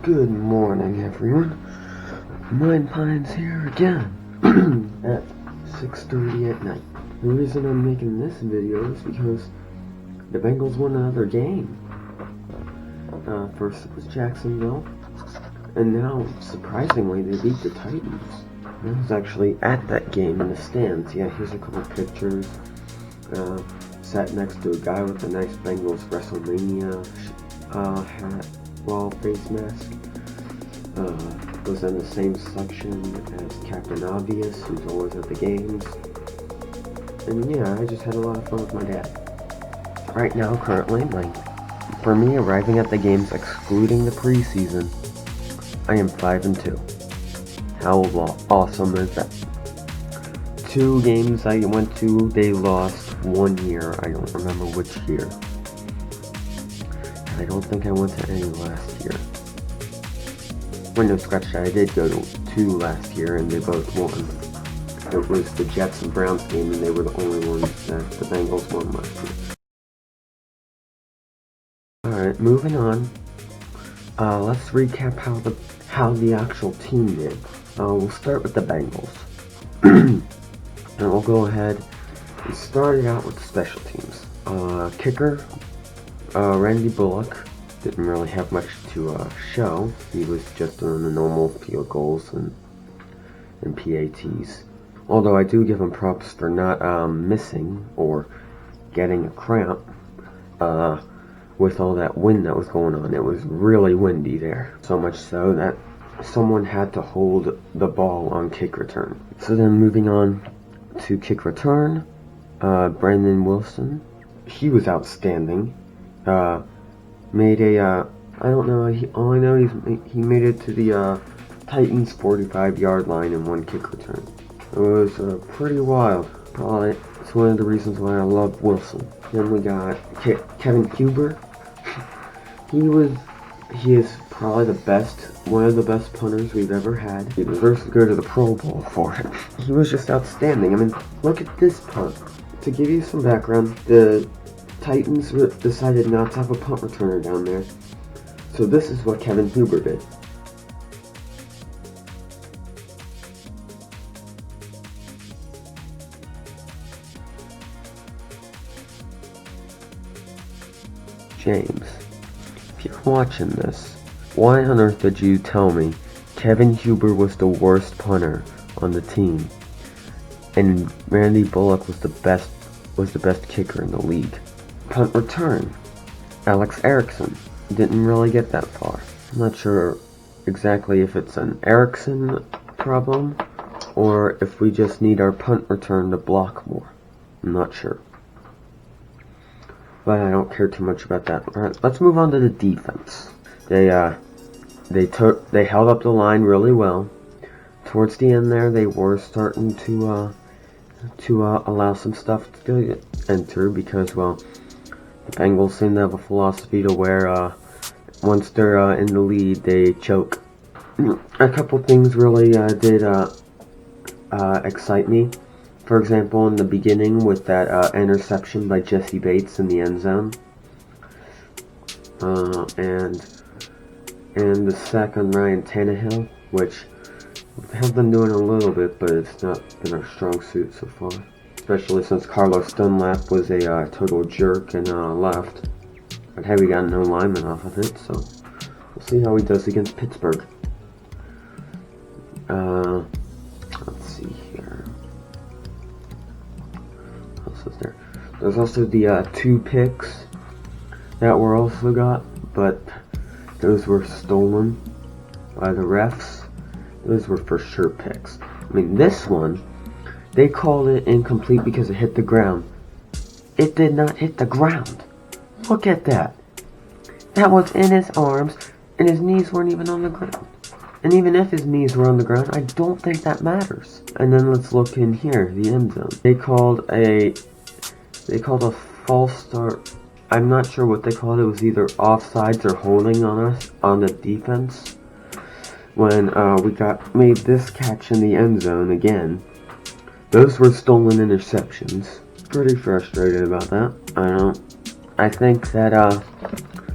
Good morning, everyone. MinePine's here again at 6:30 at night. The reason I'm making this video is because the Bengals won another game. First it was Jacksonville, and now, surprisingly, they beat the Titans. I was actually at that game in the stands. Yeah, here's a couple pictures. Sat next to a guy with a nice Bengals WrestleMania hat, face mask. Was in the same section as Captain Obvious, who's always at the games. And yeah, I just had a lot of fun with my dad. Right now, currently, for me, arriving at the games, excluding the preseason, I am 5-2. How awesome is that? 2 games I went to, they lost. 1 year, I don't remember which year. I don't think I went to any last year. Well, no, scratch that. I did go to 2 last year, and they both won. It was the Jets and Browns game, and they were the only ones that the Bengals won last year. Alright, moving on. Let's recap how the actual team did. We'll start with the Bengals. And we'll go ahead. We started out with special teams. Kicker, Randy Bullock. Didn't really have much to show. He was just doing the normal field goals and PATs. Although I do give him props for not missing or getting a cramp with all that wind that was going on. It was really windy there. So much so that someone had to hold the ball on kick return. So then moving on to kick return, Brandon Wilson. He was outstanding. Made a, I don't know, all I know he made it to the Titans 45-yard line in 1 kick return. It was pretty wild. Probably it's one of the reasons why I love Wilson. Then we got Kevin Huber. He is probably one of the best punters we've ever had. He deserves to go to the Pro Bowl for it. He was just outstanding. I mean, look at this punt. To give you some background, the Titans decided not to have a punt returner down there. So this is what Kevin Huber did. James, if you're watching this, why on earth did you tell me Kevin Huber was the worst punter on the team and Randy Bullock was the best kicker in the league? Punt return, Alex Erickson didn't really get that far. I'm not sure exactly if it's an Erickson problem or if we just need our punt return to block more. I'm not sure. But I don't care too much about that. Alright, let's move on to the defense. They held up the line really well. Towards the end there, they were starting to allow some stuff to enter because, well, the Bengals seem to have a philosophy to where once they're in the lead, they choke. A couple things really did excite me. For example, in the beginning with that interception by Jesse Bates in the end zone. And the sack on Ryan Tannehill, which we have been doing a little bit, but it's not been our strong suit so far. Especially since Carlos Dunlap was a total jerk and left. But hey, we got no lineman off of it, so we'll see how he does against Pittsburgh. Let's see here. What else is there? There's also the 2 picks that were also got, but those were stolen by the refs. Those were for sure picks. I mean, this one, they called it incomplete because it hit the ground. It did not hit the ground. Look at that. That was in his arms, and his knees weren't even on the ground. And even if his knees were on the ground, I don't think that matters. And then let's look in here, the end zone. They called a false start. I'm not sure what they called it. It was either offsides or holding on us on the defense. When we made this catch in the end zone again. Those were stolen interceptions. Pretty frustrated about that. I think that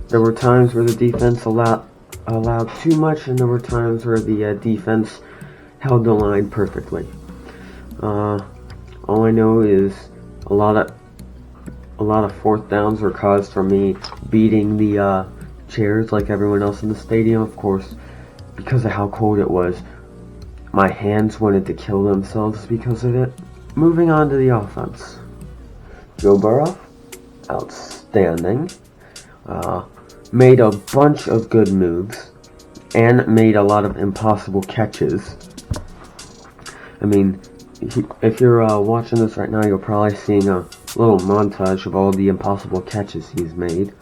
there were times where the defense allowed too much, and there were times where the defense held the line perfectly. All I know is a lot of fourth downs were caused from me beating the chairs like everyone else in the stadium. Of course, because of how cold it was, my hands wanted to kill themselves because of it. Moving on to the offense. Joe Burrow, outstanding. Made a bunch of good moves and made a lot of impossible catches. I mean, if you're watching this right now, you're probably seeing a little montage of all the impossible catches he's made.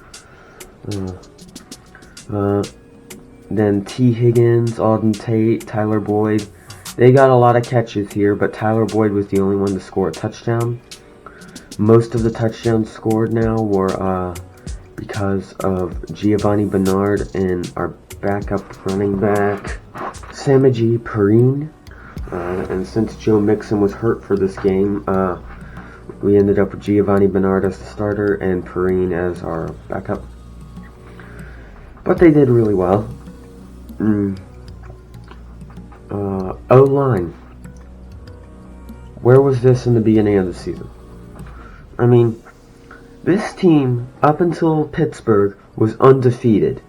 Then T. Higgins, Auden Tate, Tyler Boyd. They got a lot of catches here, but Tyler Boyd was the only one to score a touchdown. Most of the touchdowns scored now were because of Giovanni Bernard and our backup running back, Samaje Perine. And since Joe Mixon was hurt for this game, we ended up with Giovanni Bernard as the starter and Perine as our backup. But they did really well. O-line. Where was this in the beginning of the season? I mean, this team, up until Pittsburgh, was undefeated.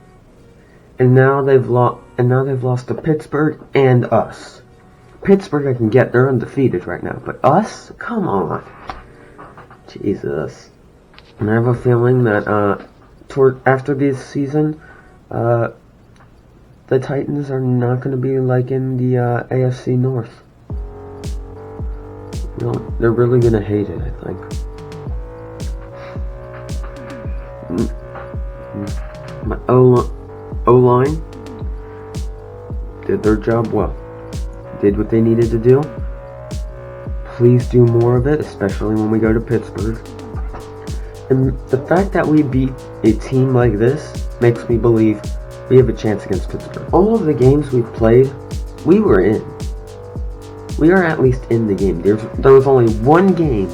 And now they've lost to Pittsburgh and us. Pittsburgh, I can get, they're undefeated right now. But us? Come on. Jesus. And I have a feeling that after this season, the Titans are not going to be like in the AFC North. You know, they're really going to hate it, I think. My O-line did their job well. Did what they needed to do. Please do more of it, especially when we go to Pittsburgh. And the fact that we beat a team like this makes me believe we have a chance against Pittsburgh. All of the games we've played, we were in. We are at least in the game. There was only one game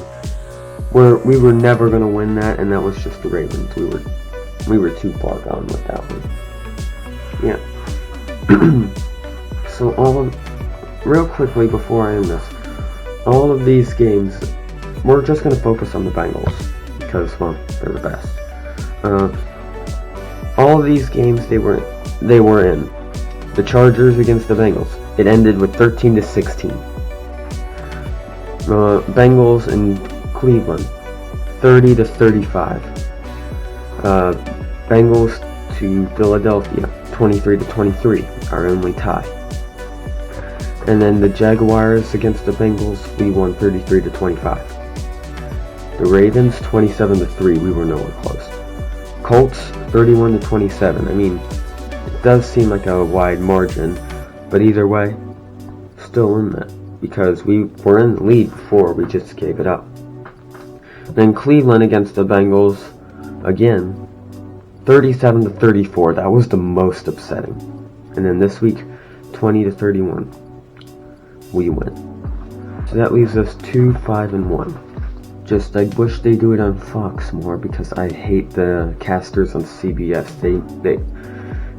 where we were never going to win that, and that was just the Ravens. We were too far gone with that one. Yeah. So real quickly before I end this, all of these games, we're just going to focus on the Bengals because, well, they're the best. All of these games they were in. The Chargers against the Bengals, it ended with 13-16. Bengals and Cleveland, 30-35. Bengals to Philadelphia, 23-23, our only tie. And then the Jaguars against the Bengals, we won 33-25. The Ravens, 27-3, we were nowhere close. Colts, 31-27. I mean, it does seem like a wide margin, but either way, still in that, because we were in the lead before, we just gave it up. Then Cleveland against the Bengals, again, 37-34. That was the most upsetting. And then this week, 20-31. We win. So that leaves us 2-5-1. I wish they do it on Fox more because I hate the casters on CBS.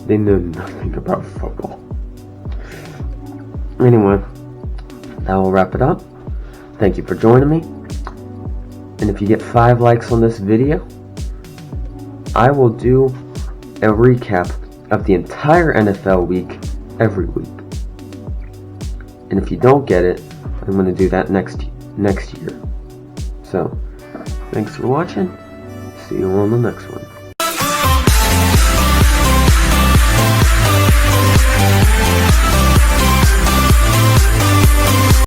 They know nothing about football. Anyway, that will wrap it up. Thank you for joining me. And if you get 5 likes on this video, I will do a recap of the entire NFL week every week. And if you don't get it, I'm going to do that next year. So, thanks for watching. See you on the next one.